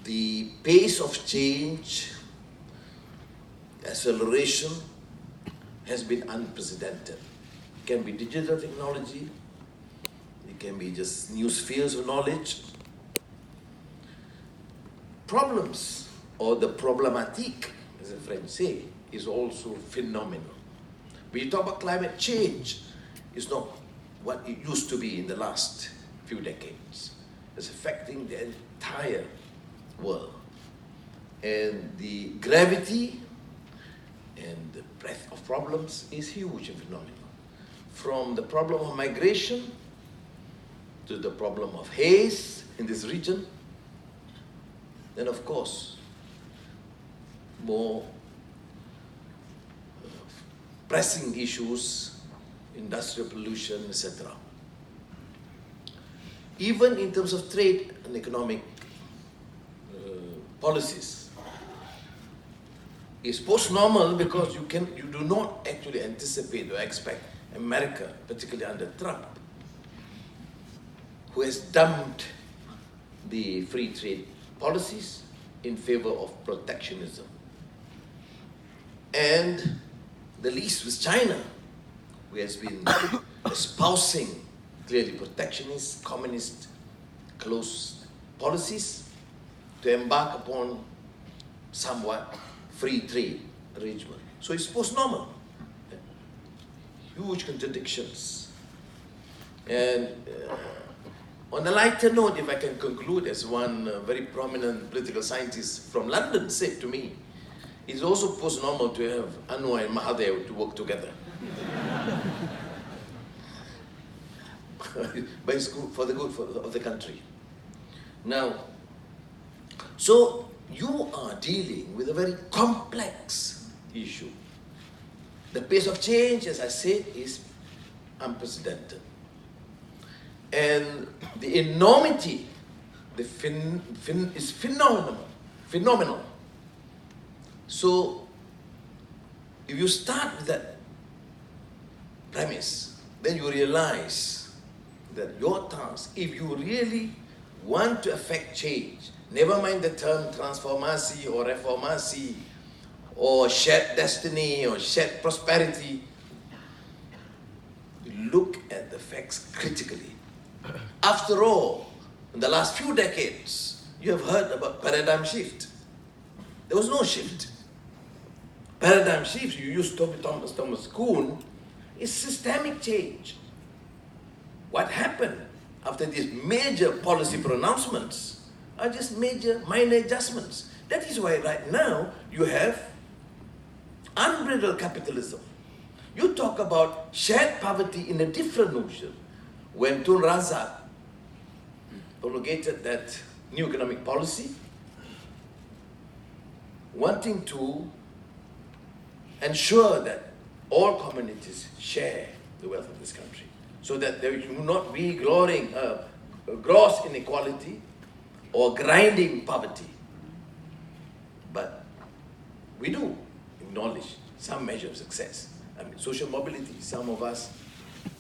the pace of change, acceleration, has been unprecedented. It can be digital technology, it can be just new spheres of knowledge. Problems, or the problematique, as the French say, is also phenomenal. When you talk about climate change, it's not what it used to be in the last few decades. It's affecting the entire world. And the gravity and the breadth of problems is huge and phenomenal. From the problem of migration to the problem of haze in this region, then of course, more pressing issues, industrial pollution, etc. Even in terms of trade and economic policies, it's post-normal because you do not actually anticipate or expect America, particularly under Trump, who has dumped the free trade policies in favor of protectionism. And the least with China, who has been espousing clearly protectionist, communist, close policies to embark upon somewhat free trade arrangement. So it's post-normal. Huge contradictions. And on a lighter note, if I can conclude, as one very prominent political scientist from London said to me, it's also post-normal to have Anwar and Mahathir to work together. But it's good for the good of the country. Now, so you are dealing with a very complex issue. The pace of change, as I said, is unprecedented. And the enormity is phenomenal. So, if you start with that premise, then you realize that your task, if you really want to affect change, never mind the term transformasi or reformasi or shared destiny or shared prosperity, look at the facts critically. After all, in the last few decades, you have heard about paradigm shift. There was no shift. Paradigm shift, you use Thomas Kuhn, is systemic change. What happened after these major policy pronouncements are just minor adjustments. That is why right now you have unbridled capitalism. You talk about shared poverty in a different notion. When Tun Razak promulgated that new economic policy, wanting to ensure that all communities share the wealth of this country, so that there will not be gross inequality or grinding poverty. But we do acknowledge some measure of success. I mean, social mobility, some of us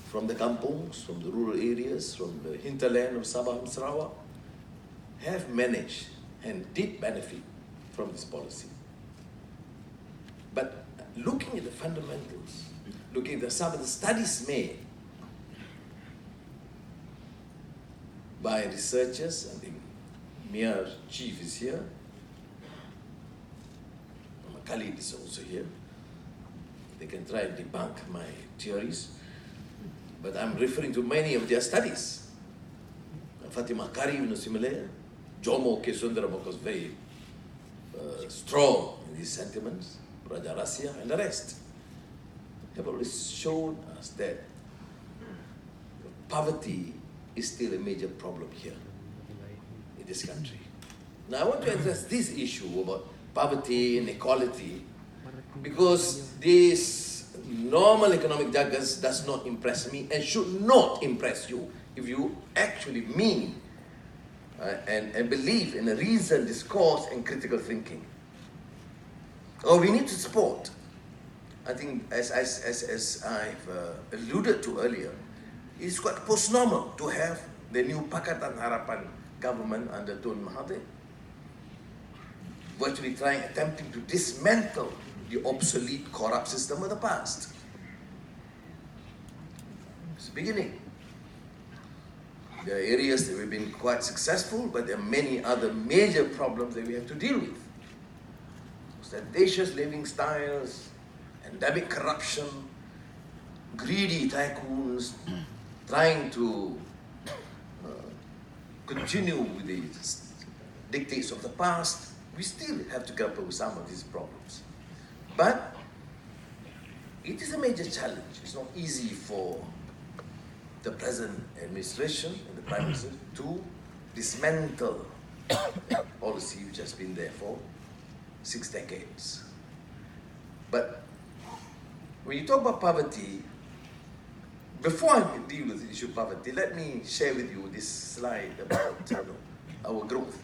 from the kampungs, from the rural areas, from the hinterland of Sabah and Sarawak, have managed and did benefit from this policy. But looking at the fundamentals, looking at some of the studies made by researchers, I think Mia Chief is here, Khalid is also here. They can try and debunk my theories, but I'm referring to many of their studies. Fatimah Karim, similar, Jomo K. Sundaram was very strong in these sentiments, Raja Rasya and the rest have always shown us that poverty is still a major problem here in this country. Now I want to address this issue about poverty and equality because this normal economic jargon does not impress me and should not impress you if you actually mean and believe in a reasoned discourse and critical thinking. Or we need to support. I think as I've alluded to earlier, it's quite post-normal to have the new Pakatan Harapan government under Tun Mahathir. virtually attempting to dismantle the obsolete, corrupt system of the past. It's the beginning. There are areas that we've been quite successful, but there are many other major problems that we have to deal with. Ostentatious living styles, endemic corruption, greedy tycoons trying to continue with the dictates of the past. We still have to grapple with some of these problems. But it is a major challenge. It's not easy for the present administration and the Prime Minister to dismantle policy which has been there for 6 decades. But when you talk about poverty, before I deal with the issue of poverty, let me share with you this slide about our growth.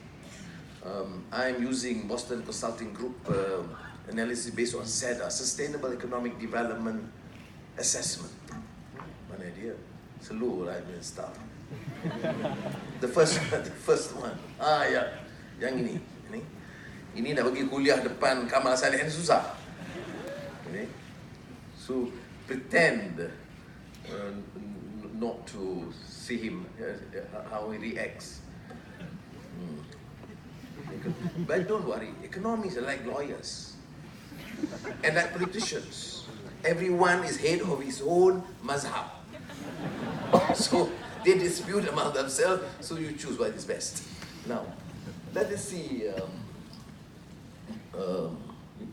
I'm using Boston Consulting Group analysis based on SEDA, Sustainable Economic Development Assessment. Mana dia? Slow right and stuff. The first one. Ya, yang ini. Ini nak bagi kuliah depan Kamal Saleh ni susah. Okay. So pretend not to see him, how he reacts. But don't worry, economists are like lawyers and like politicians. Everyone is head of his own mazhab. So they dispute among themselves, so you choose what is best. Now, let us see,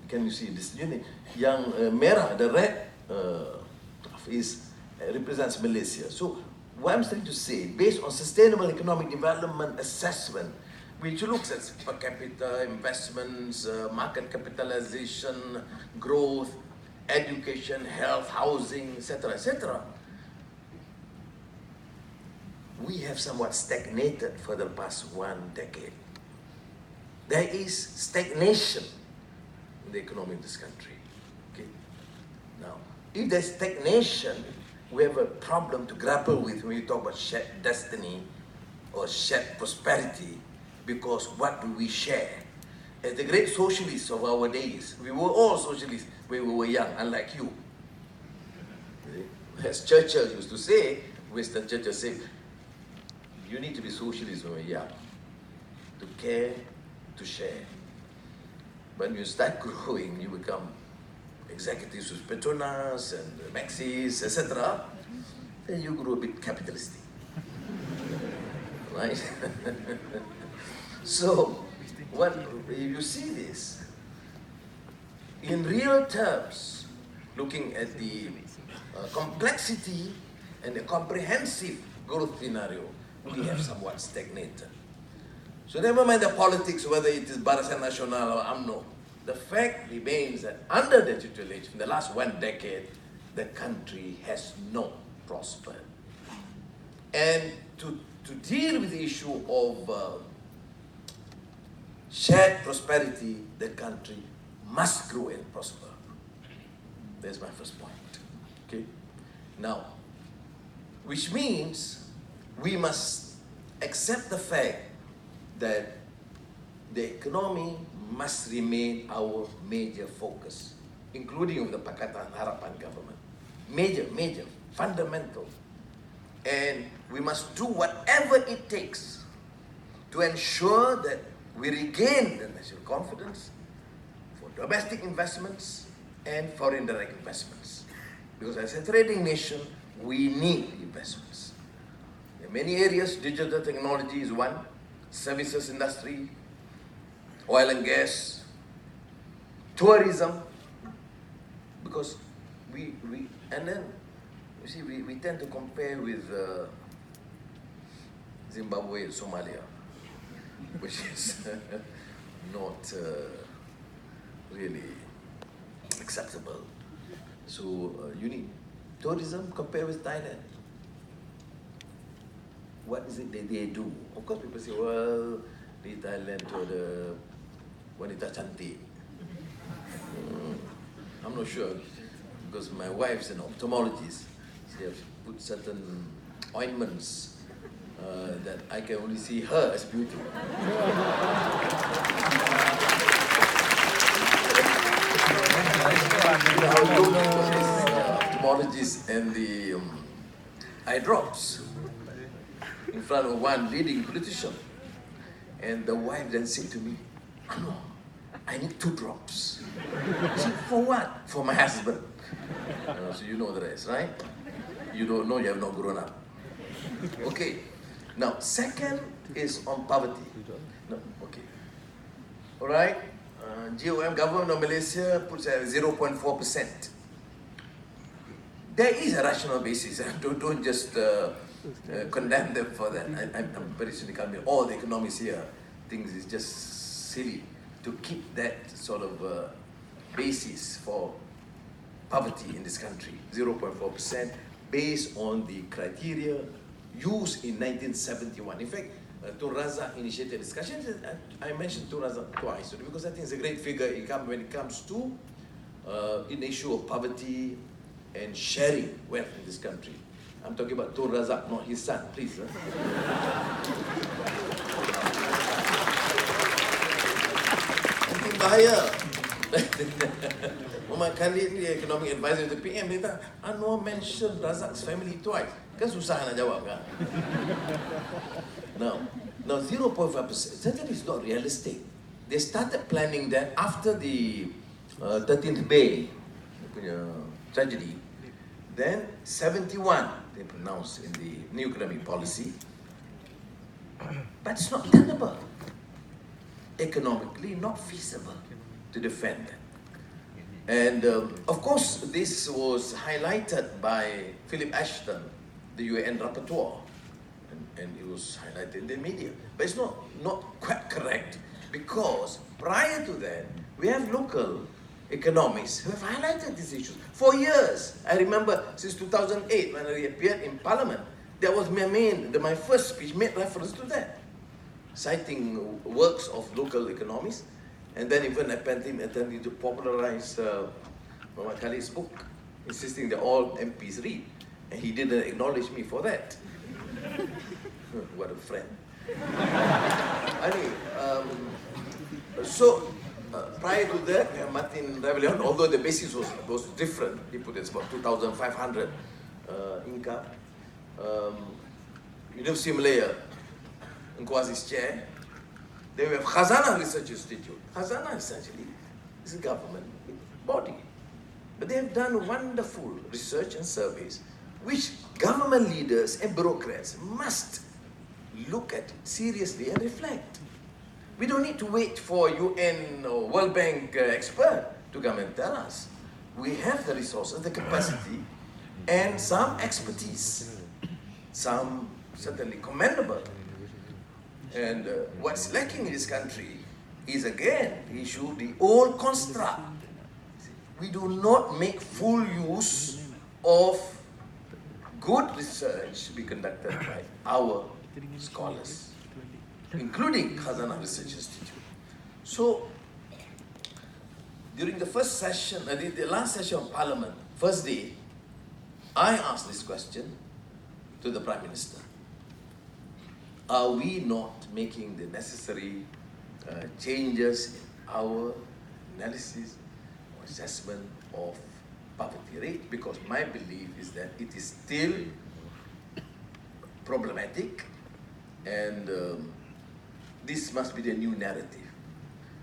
can you see this unit? Yang merah, the red represents Malaysia. So what I'm trying to say, based on Sustainable Economic Development Assessment, which looks at per capita investments, market capitalization, growth, education, health, housing, etc., etc., we have somewhat stagnated for the past 1 decade. There is stagnation in the economy of this country. Okay? Now, if there's stagnation, we have a problem to grapple with when you talk about shared destiny or shared prosperity, because what do we share? As the great socialists of our days, we were all socialists when we were young, unlike you. As Churchill used to say, Winston Churchill said, you need to be socialist when you're young, to care, to share. When you start growing, you become executives with Petronas and Maxis, etc. Then you grow a bit capitalistic, right? So, if you see this, in real terms, looking at the complexity and the comprehensive growth scenario, we have somewhat stagnated. So never mind the politics, whether it is Barisan Nasional or UMNO, the fact remains that under the tutelage, in the last 1 decade, the country has not prospered. And to deal with the issue of shared prosperity, the country must grow and prosper. That's my first point. Okay? Now, which means we must accept the fact that the economy must remain our major focus, including with the Pakatan Harapan government. Major, fundamental. And we must do whatever it takes to ensure that we regain the national confidence for domestic investments and foreign direct investments. Because as a trading nation, we need investments. In many areas, digital technology is one, services industry, oil and gas, tourism, because we tend to compare with Zimbabwe and Somalia, which is not really acceptable. So you need tourism compare with Thailand. What is it that they do? Of course, people say, well, di Thailand tu ada wanita cantik. I'm not sure, because my wife's an ophthalmologist. She has put certain ointments that I can only see her as beautiful. apologies and the eye drops in front of one leading politician. And the wife then said to me, Anwar, I need 2 drops. I said, for what? For my husband. So you know the rest, right? You don't know, you have not grown up. Okay. Now, second is on poverty. No, okay. All right. GOM, government of Malaysia, puts at 0.4%. There is a rational basis. Don't just condemn them for that. I'm very sure all the economists here think it's just silly to keep that sort of basis for poverty in this country, 0.4%, based on the criteria used in 1971. In fact, Tun Razak initiated discussions. I mentioned Tun Razak twice because I think it's a great figure when it comes to an issue of poverty and sharing wealth in this country. I'm talking about Tun Razak, not his son, please. Mungkin bahaya. Muhammad Khalid ni economic advisor to PM, dia kata, Anwar mentioned Razak's family twice. Kan susah nak jawab kan? Now 0.5%, certainly is not realistic. They started planning that after the 13th May tragedy. Then 71 they pronounced in the new economic policy. But it's not tenable. Economically not feasible to defend that. And of course, this was highlighted by Philip Ashton, the UN rapporteur, and it was highlighted in the media. But it's not quite correct, because prior to that, we have local economists who have highlighted these issues for years. I remember since 2008, when I appeared in Parliament, that was my first speech made reference to that, citing works of local economists. And then even attempting to popularize Muhammad Khalid's book, insisting that all MPs read. And he didn't acknowledge me for that. What a friend. Prior to that, Martin Rebellion, although the basis was different, he put it about 2,500 income. University of Malaya, Nkwasi's chair. They have Khazanah Research Institute. Khazanah essentially is a government body. But they have done wonderful research and surveys, which government leaders and bureaucrats must look at seriously and reflect. We don't need to wait for UN or World Bank expert to come and tell us. We have the resources, the capacity, and some expertise. Some certainly commendable. And what's lacking in this country is again the issue, the old construct. We do not make full use of good research to be conducted by our scholars, including Khazanah Research Institute. So, during the first session, the last session of Parliament, first day, I asked this question to the Prime Minister. Are we not making the necessary changes in our analysis or assessment of poverty rate? Because my belief is that it is still problematic, and this must be the new narrative.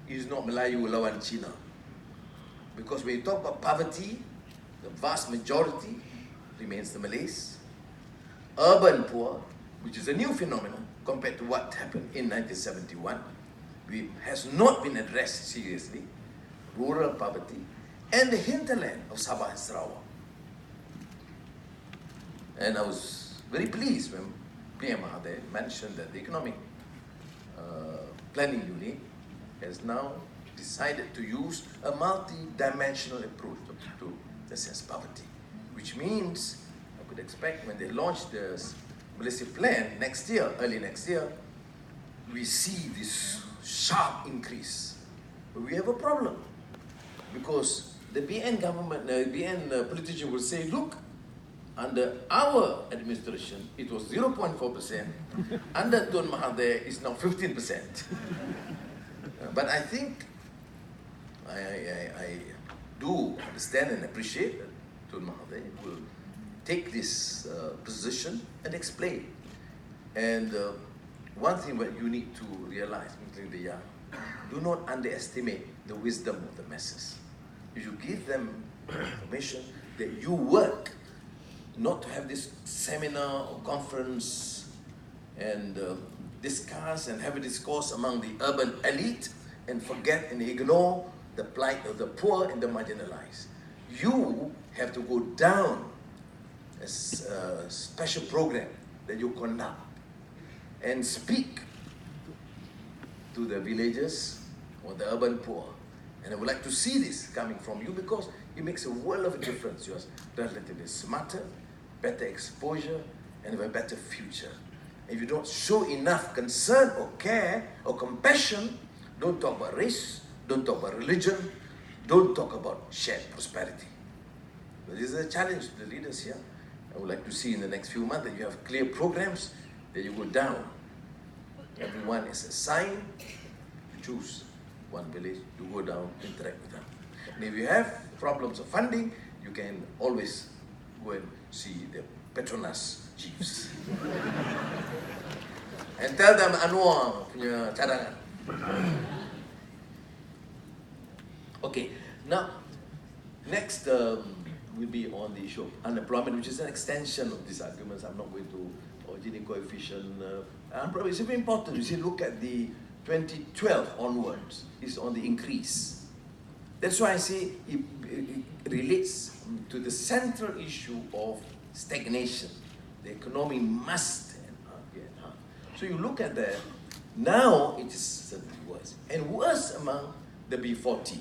It is not Melayu lawan China. Because when you talk about poverty, the vast majority remains the Malays. Urban poor, which is a new phenomenon compared to what happened in 1971, has not been addressed seriously. Rural poverty, and the hinterland of Sabah and Sarawak. And I was very pleased when PM Mahathir mentioned that the economic planning unit has now decided to use a multi-dimensional approach to assess poverty, which means I could expect when they launch the Malaysia plan next year, early next year, we see this sharp increase. But we have a problem, because the BN government, BN politician will say, look, under our administration, it was 0.4%. Under Tun Mahathir, it's now 15%. But I think I do understand and appreciate that Tun Mahathir, will take this position and explain. And one thing that you need to realize, including the young, do not underestimate the wisdom of the masses. You should give them information that you work not to have this seminar or conference and discuss and have a discourse among the urban elite and forget and ignore the plight of the poor and the marginalized. You have to go down as a special program that you conduct and speak to the villagers or the urban poor. And I would like to see this coming from you because it makes a world of difference. You are relatively smarter, better exposure, and have a better future. If you don't show enough concern or care or compassion, don't talk about race, don't talk about religion, don't talk about shared prosperity. But this is a challenge to the leaders here. I would like to see in the next few months that you have clear programs, that you go down. Everyone is assigned to choose one village, you go down, interact with them. And if you have problems of funding, you can always go and see the Petronas chiefs. And tell them Anwar punya cadangan. Okay, now, next will be on the issue of unemployment, which is an extension of these arguments. I'm not going to, or Gini coefficient. It's very important. You see, look at the 2012 onwards, it's on the increase. That's why I say it relates to the central issue of stagnation. The economy must be enhanced. So you look at that, now it is certainly worse. And worse among the B40.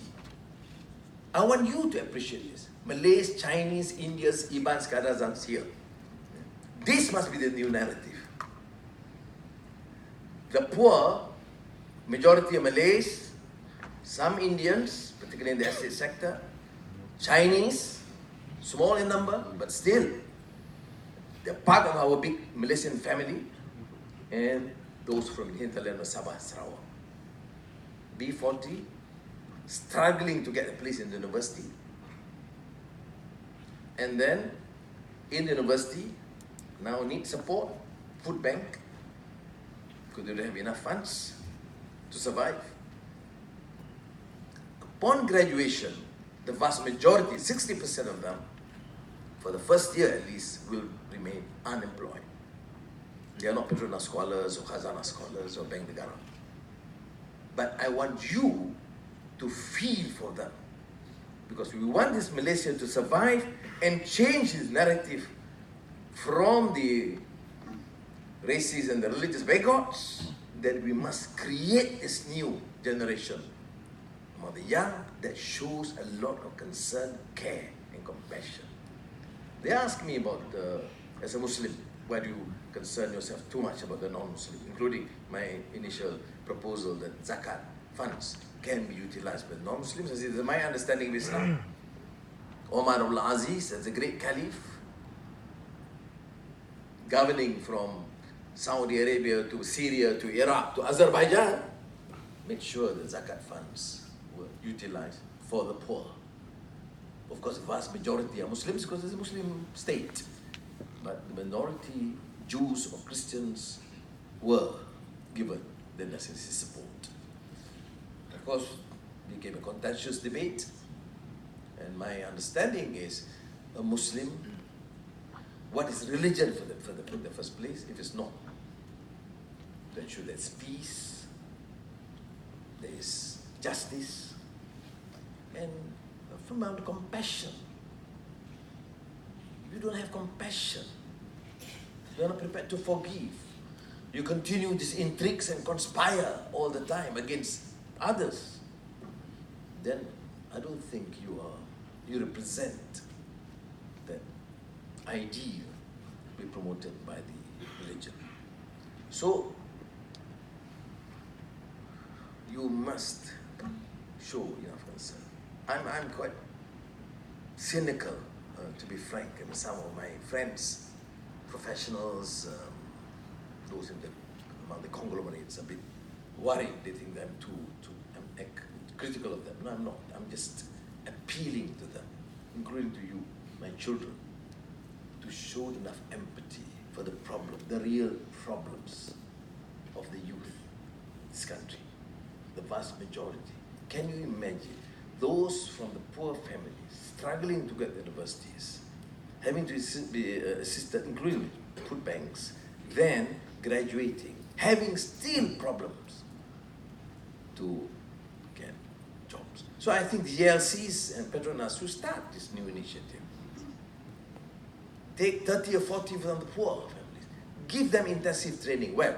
I want you to appreciate this. Malays, Chinese, Indians, Ibans, Kadazans here. This must be the new narrative. The poor, majority of Malays, some Indians, particularly in the estate sector, Chinese, small in number, but still, they're part of our big Malaysian family, and those from the hinterland of Sabah, Sarawak. B40, struggling to get a place in the university. And then, in the university, now need support, food bank, because they don't have enough funds to survive. Upon graduation, the vast majority, 60% of them, for the first year at least, will remain unemployed. They are not Petronas scholars or Khazanah scholars or Bank Negara. But I want you to feel for them, because we want this Malaysia to survive and change its narrative from the racist and the religious bigots, that we must create this new generation among the young that shows a lot of concern, care, and compassion. They ask me about, as a Muslim, why do you concern yourself too much about the non-Muslim, including my initial proposal that zakat funds can be utilized by non-Muslims. I said, this is my understanding of Islam. Omar ibn Aziz, as a great caliph, governing from Saudi Arabia to Syria to Iraq to Azerbaijan, made sure that zakat funds were utilized for the poor. Of course, the vast majority are Muslims because it's a Muslim state. But the minority, Jews or Christians, were given the necessary support. Of course, it became a contentious debate. And my understanding is, a Muslim, what is religion for the first place, if it's not to ensure there's peace, there is justice, and from out compassion. If you don't have compassion, you are not prepared to forgive, you continue these intrigues and conspire all the time against others, then I don't think you represent that ideal to be promoted by the religion. So, you must show enough concern. I'm quite cynical, to be frank, and some of my friends, professionals, those among the conglomerates, a bit worried. They think that I'm critical of them. No, I'm not. I'm just appealing to them, including to you. my children to show enough empathy for the problem, the real problems of the youth in this country, the vast majority. Can you imagine those from the poor families struggling to get the universities, having to be assisted, including food banks, then graduating, having still problems to get jobs. So I think the JLCs and Petronas should start this new initiative. Take 30 or 40 from the poor families. Give them intensive training. Well,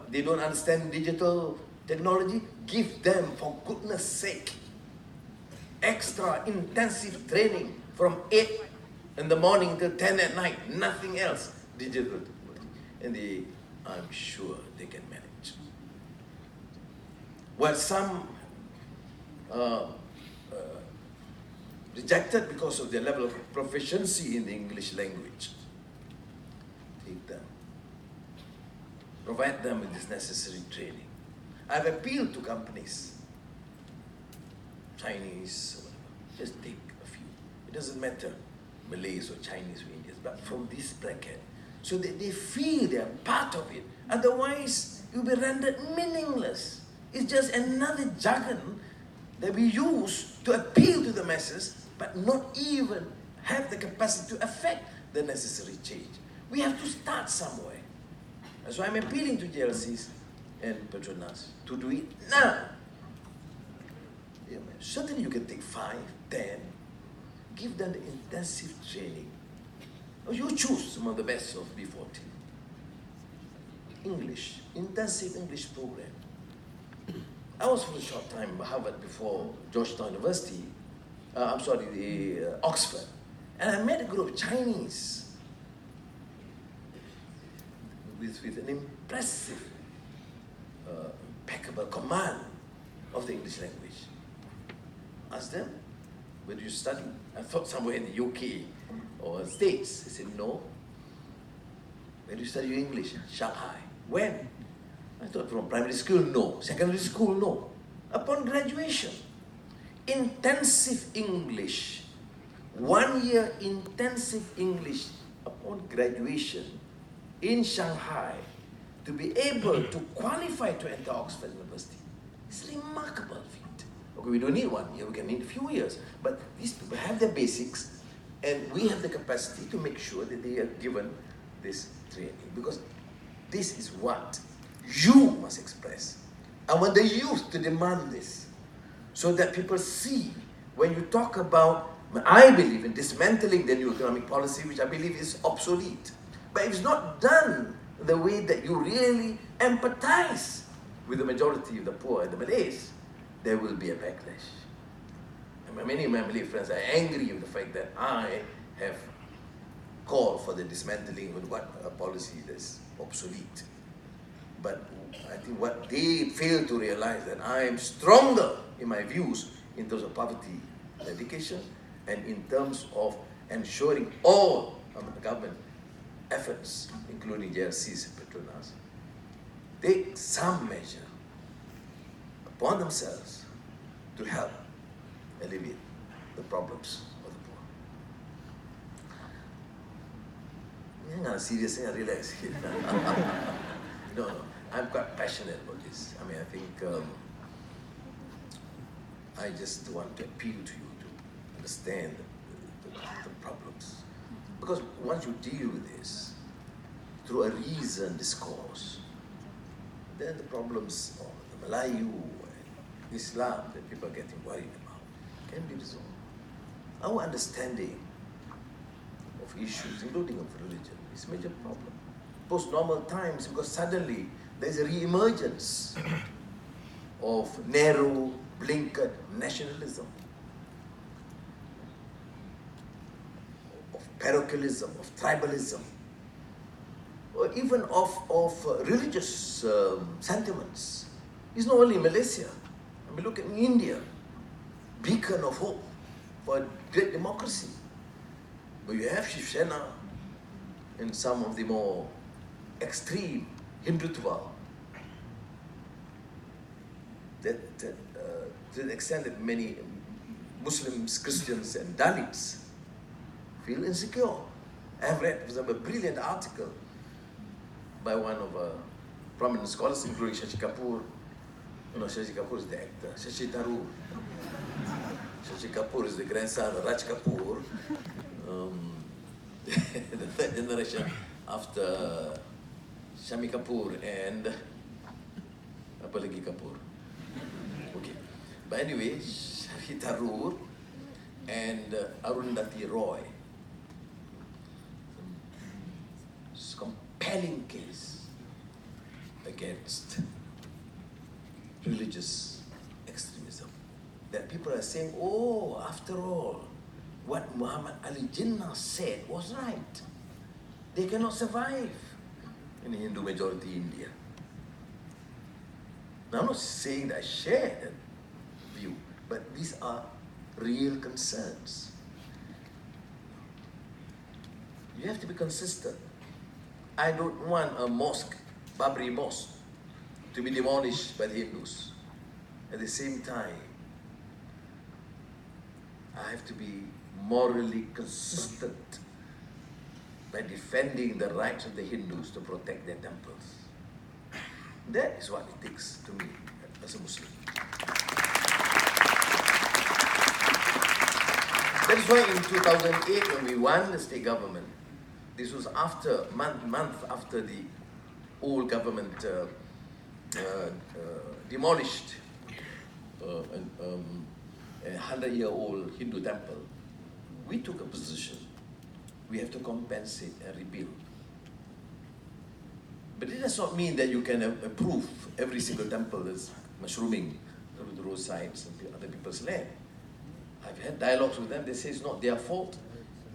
they don't understand digital technology? Give them, for goodness sake, extra intensive training from 8 in the morning till 10 at night. Nothing else. Digital technology. And I'm sure they can manage. Well, some rejected because of their level of proficiency in the English language. Take them. Provide them with this necessary training. I've appealed to companies, Chinese, or whatever. Just take a few. It doesn't matter, Malays or Chinese or Indians, but from this bracket, so that they feel they are part of it. Otherwise, it will be rendered meaningless. It's just another jargon that we use to appeal to the masses, but not even have the capacity to affect the necessary change. We have to start somewhere. And so I'm appealing to JLCs and Petronas to do it now. Yeah, certainly you can take 5, 10, give them the intensive training. Or you choose some of the best of B40. English, intensive English program. I was for a short time at Harvard before Georgetown University, Oxford. And I met a group of Chinese with an impressive, impeccable command of the English language. Asked them, where do you study? I thought somewhere in the UK or States. They said, no. Where do you study English? Shanghai. When? I thought from primary school, no. Secondary school, no. Upon graduation, intensive English, 1 year intensive English upon graduation in Shanghai to be able to qualify to enter Oxford University. It's a remarkable feat. Okay, we don't need 1 year, we can need a few years. But these people have their basics, and we have the capacity to make sure that they are given this training. Because this is what you must express. I want the youth to demand this, so that people see when you talk about, I believe in dismantling the new economic policy, which I believe is obsolete. But if it's not done the way that you really empathize with the majority of the poor and the Malays, there will be a backlash. And many of my Malay friends are angry with the fact that I have called for the dismantling of what a policy that's obsolete. But I think what they fail to realize that I am stronger in my views in terms of poverty eradication and in terms of ensuring all government efforts, including JLCs and Petronas, take some measure upon themselves to help alleviate the problems of the poor. I'm serious, I'm relaxed. No, I'm quite passionate about this. I mean, I think I just want to appeal to you to understand the problems. Because once you deal with this through a reasoned discourse, then the problems of the Malayu and Islam that people are getting worried about can be resolved. Our understanding of issues, including of religion, is a major problem. Post-normal times, because suddenly there's a re-emergence of narrow, blinkered nationalism, of parochialism, of tribalism, or even of religious sentiments. It's not only Malaysia. I mean, look at India, beacon of hope for a great democracy. But you have Shiv Sena and some of the more extreme Hindutva, that to the extent that many Muslims, Christians, and Dalits feel insecure. I've read, for example, a brilliant article by one of prominent scholars, including Shashi Kapoor. No, Shashi Kapoor is the actor. Shashi Tharoor. Shashi Kapoor is the grandson of Raj Kapoor, the third generation after Shami Kapoor and apa lagi Kapoor. Okay, but anyway, Shashi Tharoor and Arundhati Roy. It's a compelling case against religious extremism. That people are saying, oh, after all, what Muhammad Ali Jinnah said was right. They cannot survive in Hindu majority India. Now, I'm not saying that I share that view, but these are real concerns. You have to be consistent. I don't want a mosque, Babri Mosque, to be demolished by the Hindus. At the same time, I have to be morally consistent by defending the rights of the Hindus to protect their temples. That is what it takes to me as a Muslim. That is why in 2008, when we won the state government, this was after month after the old government demolished a 100-year-old Hindu temple, we took a position. We have to compensate and rebuild. But it does not mean that you can approve every single temple that's mushrooming through the roadsides and other people's land. I've had dialogues with them. They say it's not their fault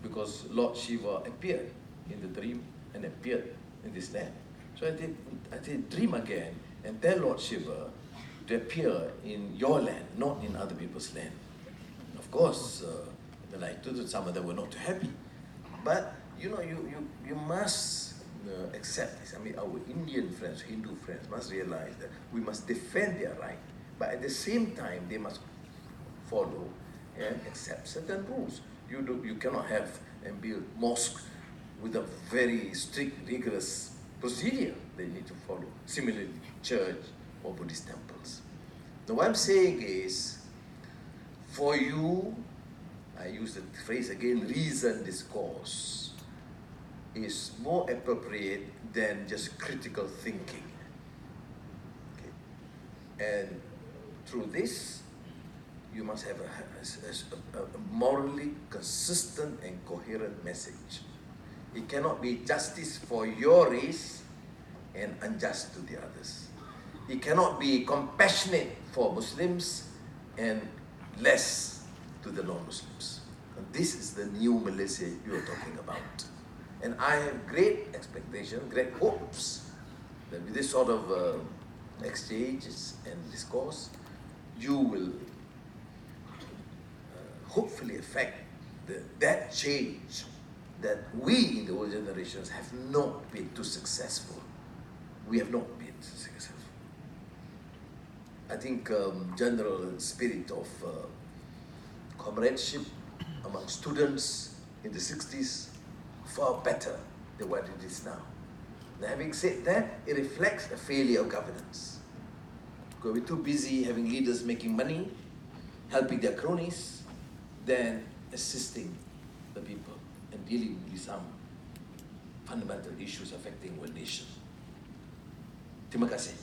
because Lord Shiva appeared in the dream and appeared in this land. So I did dream again and tell Lord Shiva to appear in your land, not in other people's land. Of course, some of them were not too happy. But you know, you must accept this. I mean, our Indian friends, Hindu friends must realize that we must defend their right, but at the same time, they must follow and accept certain rules. You cannot have and build mosque with a very strict, rigorous procedure they need to follow. Similarly, church or Buddhist temples. Now, what I'm saying is, for you, I use the phrase again, reasoned discourse is more appropriate than just critical thinking. Okay. And through this, you must have a morally consistent and coherent message. It cannot be justice for your race and unjust to the others. It cannot be compassionate for Muslims and less to the non-Muslims. And this is the new Malaysia you are talking about. And I have great expectations, great hopes that with this sort of exchanges and discourse, you will hopefully affect that change that we in the old generations have not been too successful. We have not been too successful. I think general spirit of comradeship among students in the 60s far better than what it is now. Now, having said that, it reflects a failure of governance. Because we're too busy having leaders making money, helping their cronies, than assisting the people and dealing with some fundamental issues affecting one nation. Terima kasih.